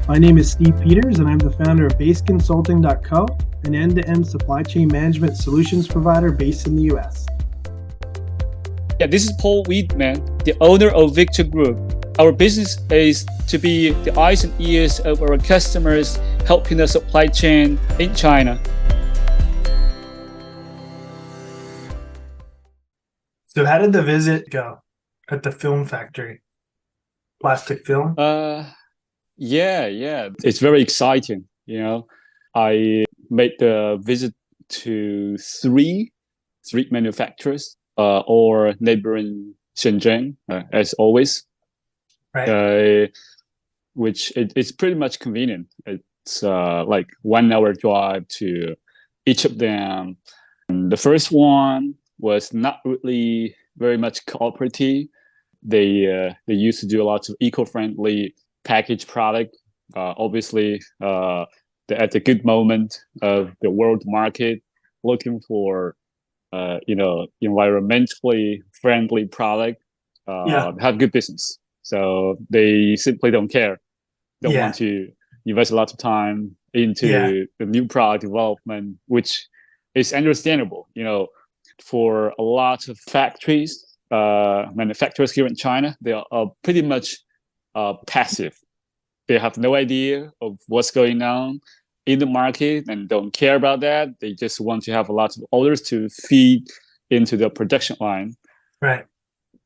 My name is Steve Peters, and I'm the founder of baseconsulting.co, an end-to-end supply chain management solutions provider based in the US. Yeah, this is Paul Weedman, the owner of Victor Group. Our business is to be the eyes and ears of our customers, helping the supply chain in China. So how did the visit go at the film factory? Plastic film? Yeah. It's very exciting. I made the visit to three manufacturers, or neighboring Shenzhen, as always. Right. Which it's pretty much convenient. It's like 1 hour drive to each of them. And the first one was not really very much cooperative. They used to do a lot of eco-friendly packaged product. Obviously, they're at the good moment of the world market, looking for environmentally friendly product. Have good business. So they simply don't care. Don't want to invest a lot of time into the new product development, which is understandable. For a lot of factories, manufacturers here in China, they are pretty much passive. They have no idea of what's going on in the market and don't care about that. They just want to have a lot of orders to feed into the production line. Right.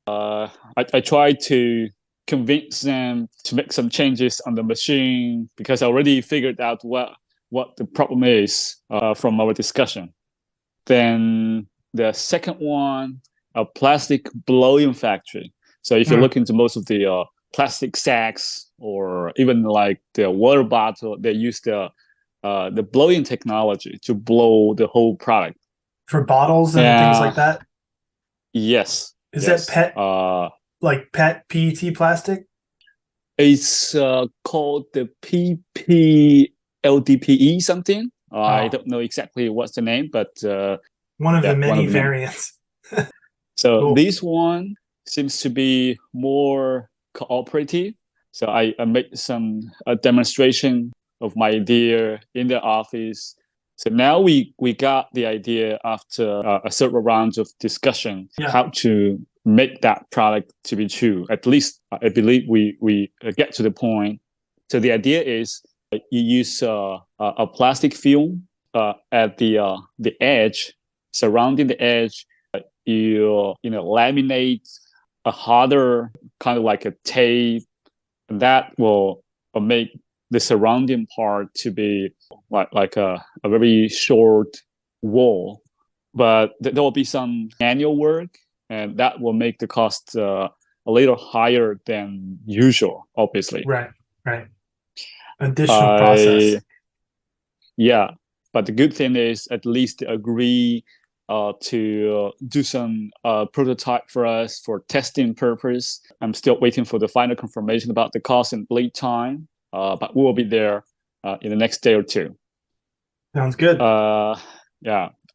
I tried to convince them to make some changes on the machine because I already figured out what the problem is from our discussion. Then the second one, a plastic blowing factory. So if you look into most of the plastic sacks or even like the water bottle, they use the blowing technology to blow the whole product. For bottles and things like that? Yes. That PET, like PET plastic? It's called the PPLDPE something. I don't know exactly what's the name, but one of the many variants. So cool. This one seems to be more cooperative. So I made some demonstration of my idea in the office. So now we got the idea after several rounds of discussion how to make that product to be true. At least I believe we get to the point. So the idea is you use a plastic film at the edge, surrounding the edge. You laminate a harder kind of like a tape, and that will make the surrounding part to be like a very short wall. But there will be some manual work, and that will make the cost a little higher than usual, obviously. Right. Additional process. Yeah, but the good thing is at least agree to do some prototype for us for testing purpose. I'm still waiting for the final confirmation about the cost and lead time, but we will be there in the next day or two. Sounds good.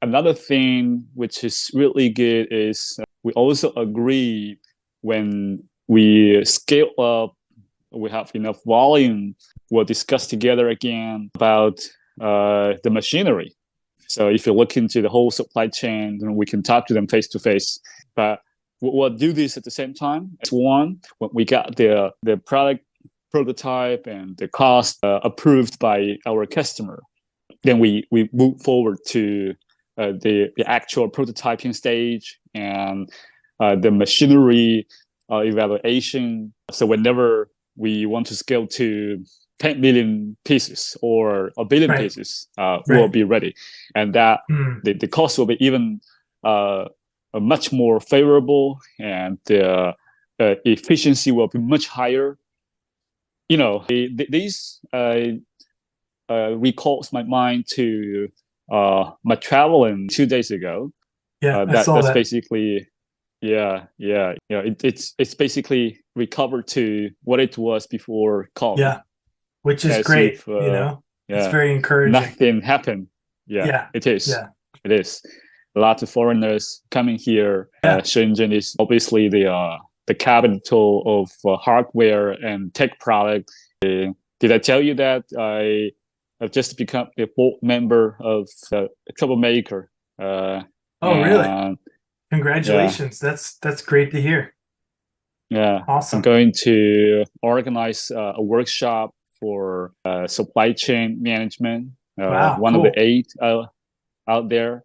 Another thing which is really good is we also agree when we scale up, we have enough volume, we'll discuss together again about the machinery. So if you look into the whole supply chain, then we can talk to them face to face. But we'll do this at the same time. One, when we got the product prototype and the cost approved by our customer, then we move forward to the actual prototyping stage and the machinery evaluation. So whenever we want to scale to 10 million pieces or a billion pieces, we'll be ready. And that the cost will be even much more favorable, and the efficiency will be much higher. These recalls my mind to my traveling 2 days ago. That's that. Basically, it's basically recovered to what it was before COVID. Yeah, which is great. It's very encouraging. Nothing happened. It is. It is. A lot of foreigners coming here. Shenzhen is obviously the capital of hardware and tech products. The Did I tell you that I've just become a board member of Troublemaker? Oh, really? And yeah, Congratulations. That's great to hear. yeah, I'm Awesome. going to organize a workshop for supply chain management, Wow, one of the cool. eight out there.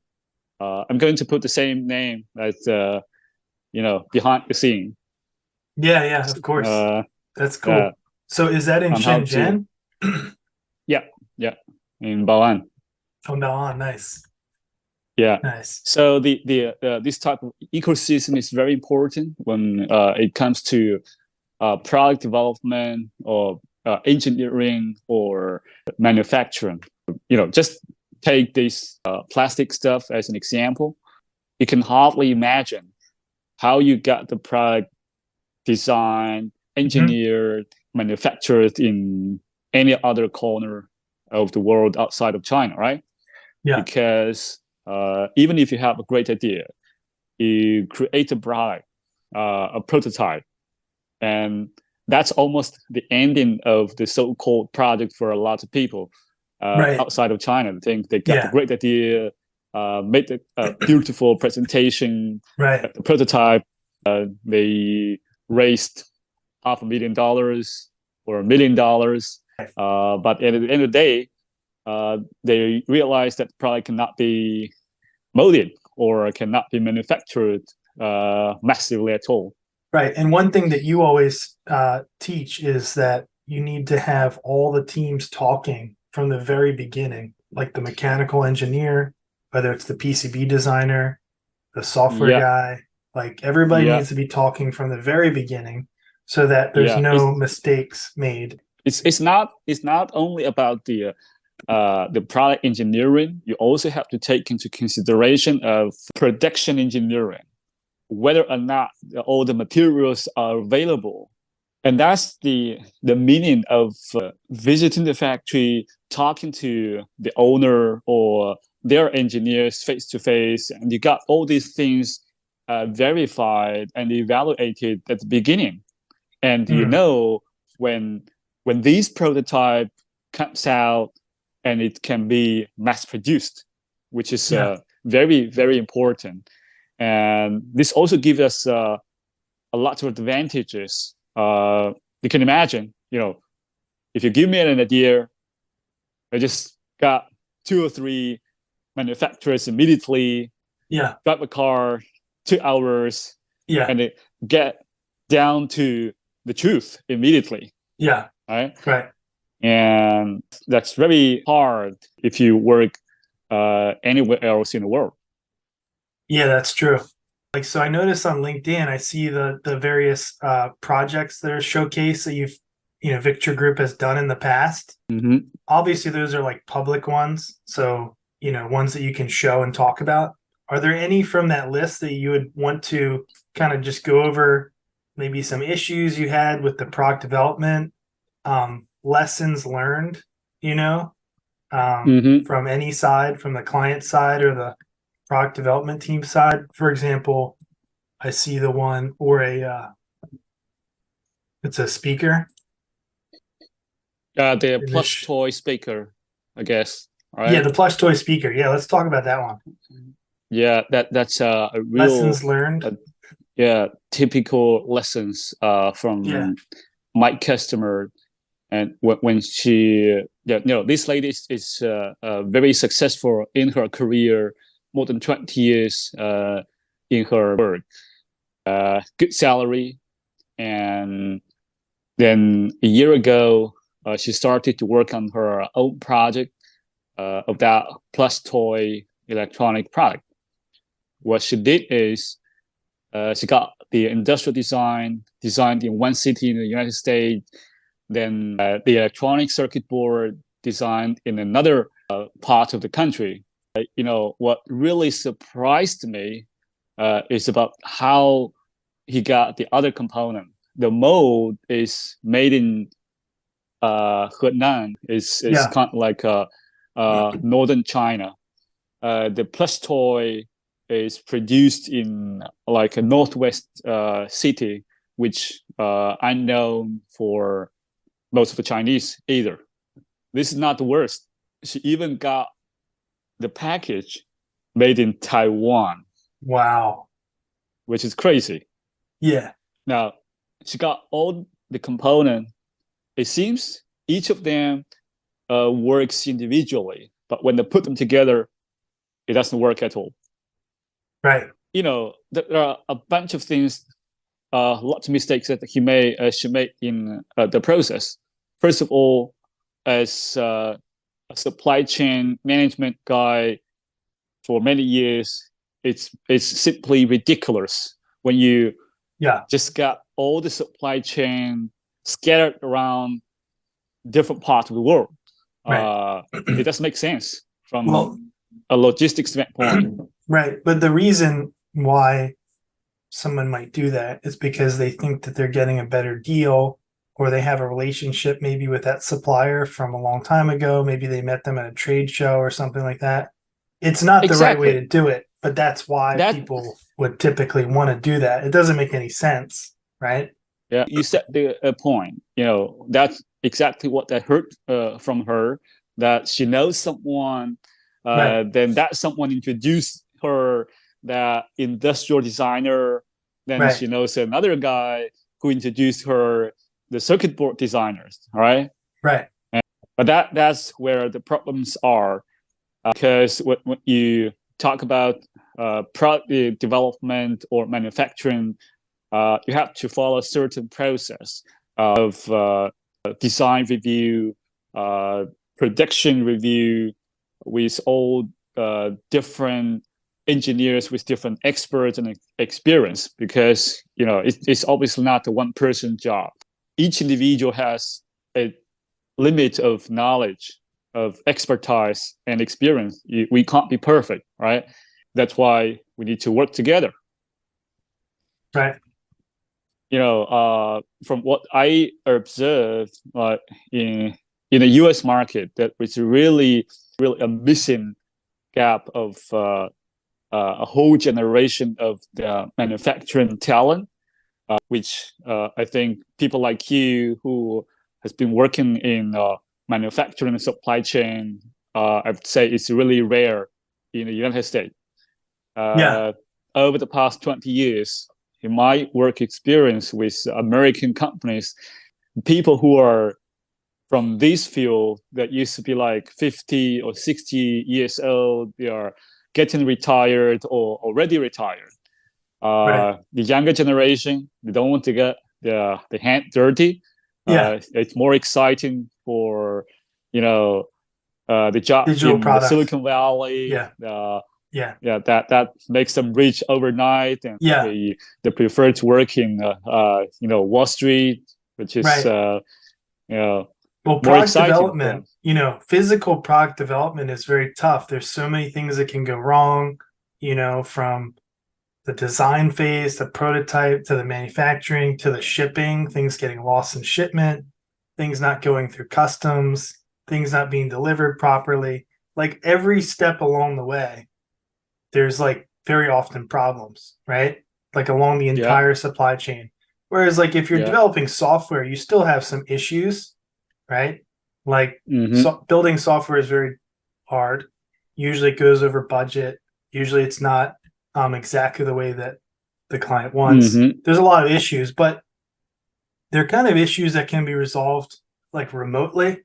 I'm going to put the same name as behind the scene. Yeah, yeah, of course. Uh, That's yeah, cool. So is that in on how to Shenzhen? yeah, yeah, in Bao'an. Oh, no, nice. Yeah. Nice. So the this type of ecosystem is very important when it comes to product development or engineering or manufacturing. Just take this plastic stuff as an example. You can hardly imagine how you got the product designed, Hmm. engineered, manufactured in any other corner of the world outside of China, right? Yeah, Because even if you have a great idea, you create a product, a prototype, and that's almost the ending of the so-called project for a lot of people right. outside of China. They think they got the Yeah, great idea, made a beautiful presentation, right. the prototype. They raised $500,000 or $1 million, but at the end of the day, they realize that product cannot be molded or cannot be manufactured massively at all. Right. And one thing that you always teach is that you need to have all the teams talking from the very beginning, like the mechanical engineer, whether it's the PCB designer, the software Yeah, guy, like everybody yeah, needs to be talking from the very beginning so that there's yeah. no mistakes made. It's not only about the product engineering. You also have to take into consideration of production engineering, whether or not all the materials are available. And that's the meaning of visiting the factory, talking to the owner or their engineers face to face, and you got all these things verified and evaluated at the beginning. And Mm, when when these prototype comes out and it can be mass produced, which is yeah, very very important. And this also gives us a lot of advantages. You can imagine, if you give me an idea, I just got 2 or 3 manufacturers immediately, yeah, got the car, 2 hours, yeah, and it get down to the truth immediately, yeah, right? right. And that's very hard if you work anywhere else in the world. Yeah, that's true. Like, so I noticed on LinkedIn, I see the various projects that are showcased that Victor Group has done in the past. Mm-hmm. Obviously, those are like public ones, so ones that you can show and talk about. Are there any from that list that you would want to kind of just go over, maybe some issues you had with the product development, lessons learned, Mm-hmm. from any side, from the client side or the product development team side? For example, I see the one or it's a speaker The in plush this. toy speaker, I guess, Yeah, right? the plush toy speaker. Yeah, let's talk about that one. Yeah, that's a real Lessons learned. uh, yeah, typical lessons Yeah. from my customer. And when she, this lady is very successful in her career, more than 20 years in her work, good salary. And then a year ago, she started to work on her own project of that plus toy electronic product. What she did is she got the industrial design designed in one city in the United States, then the electronic circuit board designed in another part of the country. What really surprised me is about how he got the other component. The mold is made in Henan, is Yeah. kind of like northern China. The plush toy is produced in like a northwest city, which I know for most of the Chinese either. This is not the worst. She even got the package made in Taiwan. Wow. Which is crazy. Yeah. Now, she got all the components. It seems each of them works individually, but when they put them together, it doesn't work at all. Right. There are a bunch of things, lots of mistakes that she made in the process. First of all, as a supply chain management guy for many years, it's simply ridiculous when you just got all the supply chain scattered around different parts of the world. Right. It doesn't make sense from a logistics standpoint. Right. But the reason why someone might do that is because they think that they're getting a better deal, or they have a relationship maybe with that supplier from a long time ago. Maybe they met them at a trade show or something like that. It's not the right way to do it, but that's why people would typically want to do that. It doesn't make any sense, right? Yeah, you said the point. That's exactly what I heard from her, that she knows someone, then that someone introduced her, that industrial designer, then she knows another guy who introduced her, the circuit board designers, right? Right. But that's where the problems are, because when you talk about product development or manufacturing, you have to follow a certain process of design review, production review, with all different engineers with different experts and experience, because it's obviously not a one person job. Each individual has a limit of knowledge, of expertise and experience. We can't be perfect, right? That's why we need to work together. Right. From what I observed in the U.S. market, that was really a missing gap of a whole generation of the manufacturing talent, which I think people like you, who has been working in manufacturing and supply chain, I would say it's really rare in the United States. Over the past 20 years, in my work experience with American companies, people who are from this field that used to be like 50 or 60 years old, they are getting retired or already retired. The younger generation, they don't want to get the hand dirty. It's more exciting for the job digital in products. The Silicon Valley. That makes them rich overnight, and they prefer to work in Wall Street, which is well, product development, physical product development is very tough. There's so many things that can go wrong, from the design phase, the prototype, to the manufacturing, to the shipping, things getting lost in shipment, things not going through customs, things not being delivered properly. Like every step along the way, there's like very often problems, right? Like along the entire supply chain. Whereas like if you're developing software, you still have some issues, right? Like building software is very hard. Usually it goes over budget. Usually it's not exactly the way that the client wants. There's a lot of issues, but they're kind of issues that can be resolved like remotely.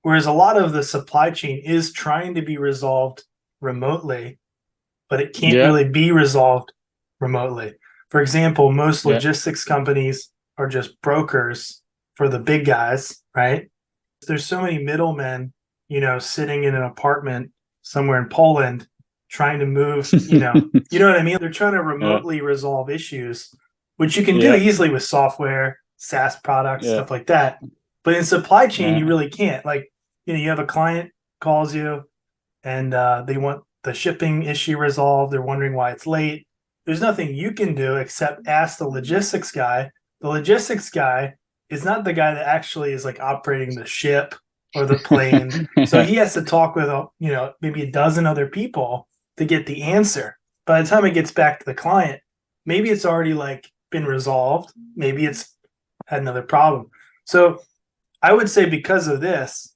Whereas a lot of the supply chain is trying to be resolved remotely, but it can't really be resolved remotely. For example, most logistics companies are just brokers for the big guys, right? There's so many middlemen, sitting in an apartment somewhere in Poland trying to move, you know what I mean? They're trying to remotely resolve issues, which you can do easily with software, SaaS products, stuff like that. But in supply chain, you really can't. Like, you have a client calls you and they want the shipping issue resolved. They're wondering why it's late. There's nothing you can do except ask the logistics guy. The logistics guy is not the guy that actually is like operating the ship or the plane. So he has to talk with, maybe a dozen other people to get the answer. By the time it gets back to the client, maybe it's already like been resolved. Maybe it's had another problem. So I would say because of this,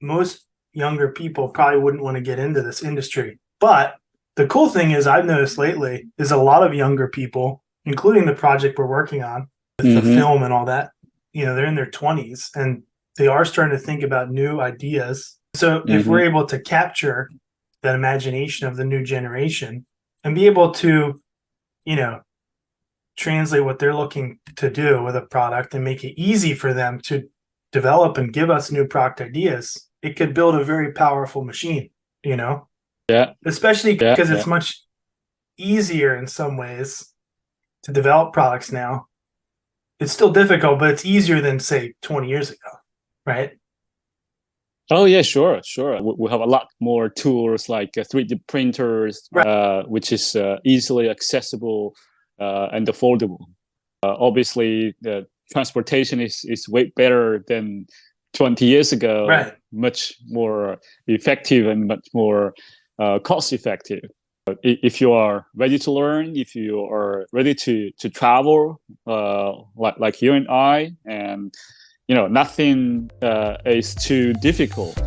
most younger people probably wouldn't want to get into this industry. But the cool thing is I've noticed lately is a lot of younger people, including the project we're working on with the film and all that, they're in their 20s and they are starting to think about new ideas. So if we're able to capture that imagination of the new generation and be able to, translate what they're looking to do with a product and make it easy for them to develop and give us new product ideas, it could build a very powerful machine, Yeah. especially because it's much easier in some ways to develop products now. It's still difficult, but it's easier than say 20 years ago, right? Oh yeah, sure. We have a lot more tools like 3D printers, which is easily accessible and affordable. Obviously, the transportation is way better than 20 years ago. Right. Much more effective and much more cost effective. But if you are ready to learn, if you are ready to travel, like you and I, and nothing is too difficult.